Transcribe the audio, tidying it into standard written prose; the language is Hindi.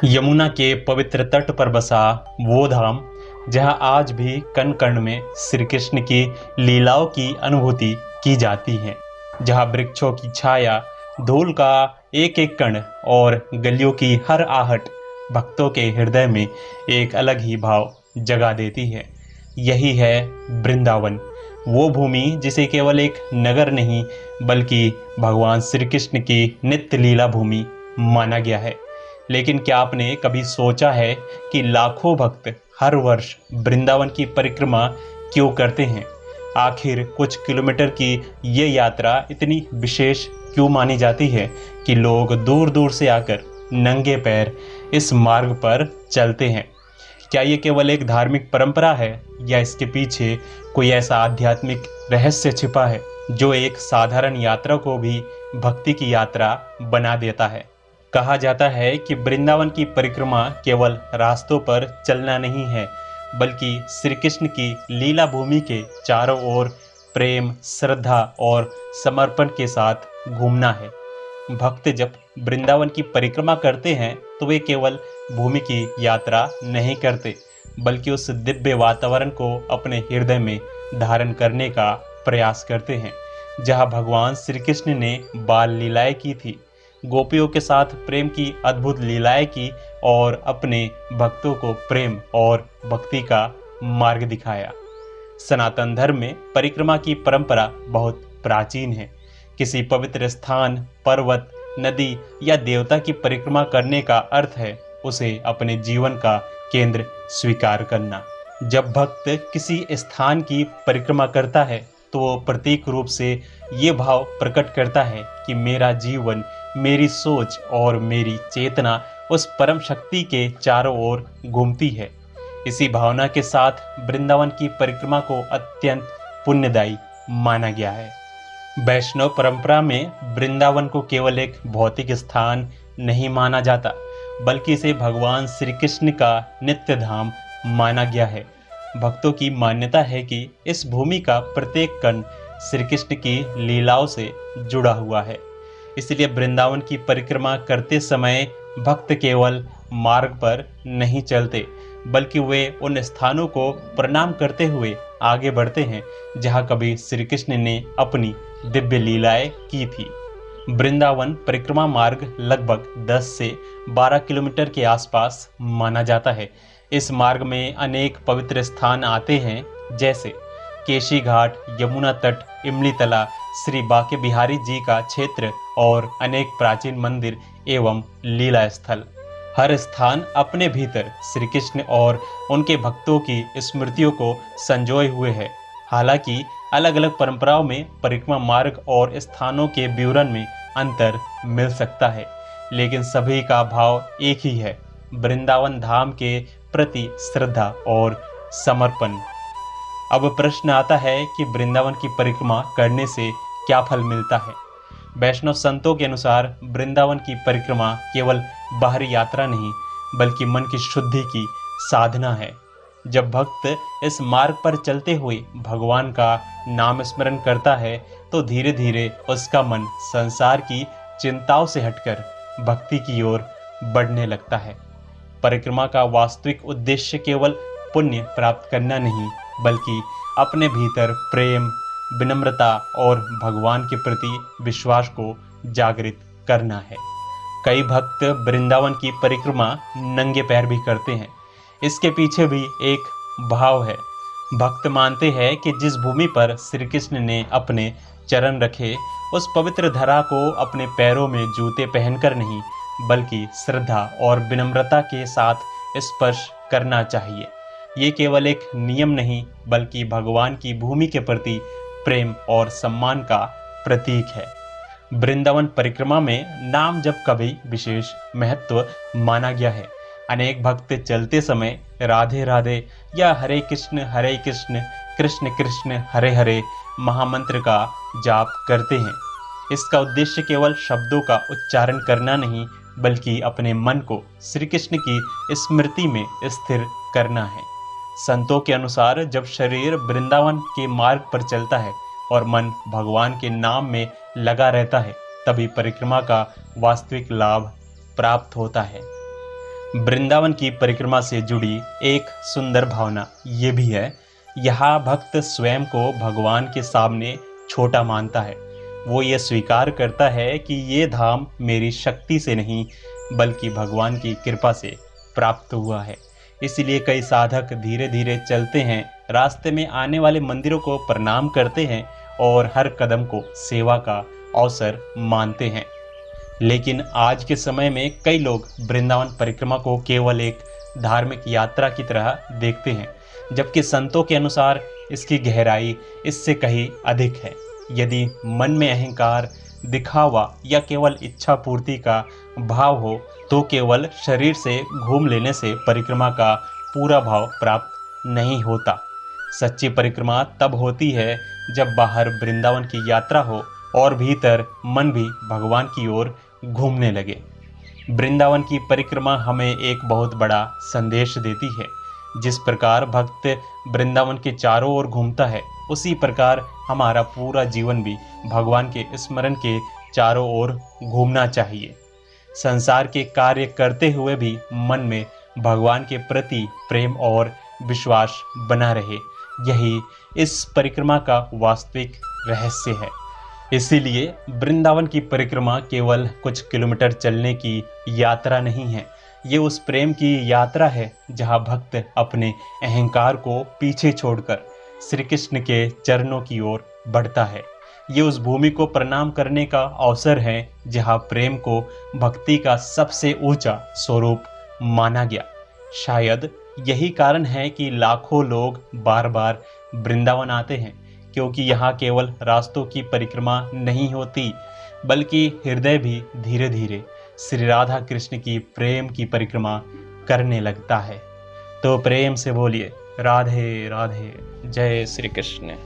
यमुना के पवित्र तट पर बसा वो धाम जहां आज भी कण कण में श्री कृष्ण की लीलाओं की अनुभूति की जाती है। जहां वृक्षों की छाया, धूल का एक एक कण और गलियों की हर आहट भक्तों के हृदय में एक अलग ही भाव जगा देती है। यही है वृंदावन, वो भूमि जिसे केवल एक नगर नहीं बल्कि भगवान श्री कृष्ण की नित्य लीला भूमि माना गया है। लेकिन क्या आपने कभी सोचा है कि लाखों भक्त हर वर्ष वृंदावन की परिक्रमा क्यों करते हैं? आखिर कुछ किलोमीटर की ये यात्रा इतनी विशेष क्यों मानी जाती है कि लोग दूर दूर से आकर नंगे पैर इस मार्ग पर चलते हैं? क्या ये केवल एक धार्मिक परंपरा है या इसके पीछे कोई ऐसा आध्यात्मिक रहस्य छिपा है जो एक साधारण यात्रा को भी भक्ति की यात्रा बना देता है? कहा जाता है कि वृंदावन की परिक्रमा केवल रास्तों पर चलना नहीं है बल्कि श्री कृष्ण की लीला भूमि के चारों ओर प्रेम, श्रद्धा और समर्पण के साथ घूमना है। भक्त जब वृंदावन की परिक्रमा करते हैं तो वे केवल भूमि की यात्रा नहीं करते बल्कि उस दिव्य वातावरण को अपने हृदय में धारण करने का प्रयास करते हैं जहां भगवान श्री कृष्ण ने बाल लीलाएं की थी, गोपियों के साथ प्रेम की अद्भुत लीलाएं की और अपने भक्तों को प्रेम और भक्ति का मार्ग दिखाया। सनातन धर्म में परिक्रमा की परंपरा बहुत प्राचीन है। किसी पवित्र स्थान, पर्वत, नदी या देवता की परिक्रमा करने का अर्थ है उसे अपने जीवन का केंद्र स्वीकार करना। जब भक्त किसी स्थान की परिक्रमा करता है तो वो प्रतीक रूप से ये भाव प्रकट करता है कि मेरा जीवन, मेरी सोच और मेरी चेतना उस परम शक्ति के चारों ओर घूमती है। इसी भावना के साथ वृंदावन की परिक्रमा को अत्यंत पुण्यदायी माना गया है। वैष्णव परंपरा में वृंदावन को केवल एक भौतिक स्थान नहीं माना जाता बल्कि इसे भगवान श्री कृष्ण का नित्य धाम माना गया है। भक्तों की मान्यता है कि इस भूमि का प्रत्येक कण श्री कृष्ण की लीलाओं से जुड़ा हुआ है। इसलिए वृंदावन की परिक्रमा करते समय भक्त केवल मार्ग पर नहीं चलते बल्कि वे उन स्थानों को प्रणाम करते हुए आगे बढ़ते हैं जहां कभी श्री कृष्ण ने अपनी दिव्य लीलाएं की थी। वृंदावन परिक्रमा मार्ग लगभग 10 से 12 किलोमीटर के आसपास माना जाता है। इस मार्ग में अनेक पवित्र स्थान आते हैं जैसे केशी घाट, यमुना तट, इमली तला, श्री बाके बिहारी जी का क्षेत्र और अनेक प्राचीन मंदिर एवं लीला स्थल। हर स्थान अपने भीतर श्री कृष्ण और उनके भक्तों की स्मृतियों को संजोए हुए है। हालांकि अलग अलग परंपराओं में परिक्रमा मार्ग और स्थानों के विवरण में अंतर मिल सकता है, लेकिन सभी का भाव एक ही है, वृंदावन धाम के प्रति श्रद्धा और समर्पण। अब प्रश्न आता है कि वृंदावन की परिक्रमा करने से क्या फल मिलता है? वैष्णव संतों के अनुसार वृंदावन की परिक्रमा केवल बाहरी यात्रा नहीं बल्कि मन की शुद्धि की साधना है। जब भक्त इस मार्ग पर चलते हुए भगवान का नाम स्मरण करता है तो धीरे धीरे उसका मन संसार की चिंताओं से हटकर भक्ति की ओर बढ़ने लगता है। परिक्रमा का वास्तविक उद्देश्य केवल पुण्य प्राप्त करना नहीं बल्कि अपने भीतर प्रेम, विनम्रता और भगवान के प्रति विश्वास को जागृत करना है। कई भक्त वृंदावन की परिक्रमा नंगे पैर भी करते हैं। इसके पीछे भी एक भाव है। भक्त मानते हैं कि जिस भूमि पर श्री कृष्ण ने अपने चरण रखे उस पवित्र धरा को अपने पैरों में जूते पहनकर नहीं बल्कि श्रद्धा और विनम्रता के साथ स्पर्श करना चाहिए। ये केवल एक नियम नहीं बल्कि भगवान की भूमि के प्रति प्रेम और सम्मान का प्रतीक है। वृंदावन परिक्रमा में नाम जप का भी विशेष महत्व माना गया है। अनेक भक्त चलते समय राधे राधे या हरे कृष्ण कृष्ण कृष्ण हरे हरे महामंत्र का जाप करते हैं। इसका उद्देश्य केवल शब्दों का उच्चारण करना नहीं बल्कि अपने मन को श्री कृष्ण की स्मृति में स्थिर करना है। संतों के अनुसार जब शरीर वृंदावन के मार्ग पर चलता है और मन भगवान के नाम में लगा रहता है तभी परिक्रमा का वास्तविक लाभ प्राप्त होता है। वृंदावन की परिक्रमा से जुड़ी एक सुंदर भावना ये भी है, यहाँ भक्त स्वयं को भगवान के सामने छोटा मानता है। वो ये स्वीकार करता है कि ये धाम मेरी शक्ति से नहीं बल्कि भगवान की कृपा से प्राप्त हुआ है। इसलिए कई साधक धीरे धीरे चलते हैं, रास्ते में आने वाले मंदिरों को प्रणाम करते हैं और हर कदम को सेवा का अवसर मानते हैं। लेकिन आज के समय में कई लोग वृंदावन परिक्रमा को केवल एक धार्मिक यात्रा की तरह देखते हैं, जबकि संतों के अनुसार इसकी गहराई इससे कहीं अधिक है। यदि मन में अहंकार, दिखावा या केवल इच्छा पूर्ति का भाव हो तो केवल शरीर से घूम लेने से परिक्रमा का पूरा भाव प्राप्त नहीं होता। सच्ची परिक्रमा तब होती है जब बाहर वृंदावन की यात्रा हो और भीतर मन भी भगवान की ओर घूमने लगे। वृंदावन की परिक्रमा हमें एक बहुत बड़ा संदेश देती है। जिस प्रकार भक्त वृंदावन के चारों ओर घूमता है, उसी प्रकार हमारा पूरा जीवन भी भगवान के स्मरण के चारों ओर घूमना चाहिए। संसार के कार्य करते हुए भी मन में भगवान के प्रति प्रेम और विश्वास बना रहे, यही इस परिक्रमा का वास्तविक रहस्य है। इसीलिए वृंदावन की परिक्रमा केवल कुछ किलोमीटर चलने की यात्रा नहीं है, ये उस प्रेम की यात्रा है जहाँ भक्त अपने अहंकार को पीछे छोड़कर श्री कृष्ण के चरणों की ओर बढ़ता है। ये उस भूमि को प्रणाम करने का अवसर है जहाँ प्रेम को भक्ति का सबसे ऊंचा स्वरूप माना गया। शायद यही कारण है कि लाखों लोग बार बार वृंदावन आते हैं, क्योंकि यहाँ केवल रास्तों की परिक्रमा नहीं होती बल्कि हृदय भी धीरे धीरे श्री राधा कृष्ण की प्रेम की परिक्रमा करने लगता है। तो प्रेम से बोलिए राधे राधे, जय श्री कृष्ण।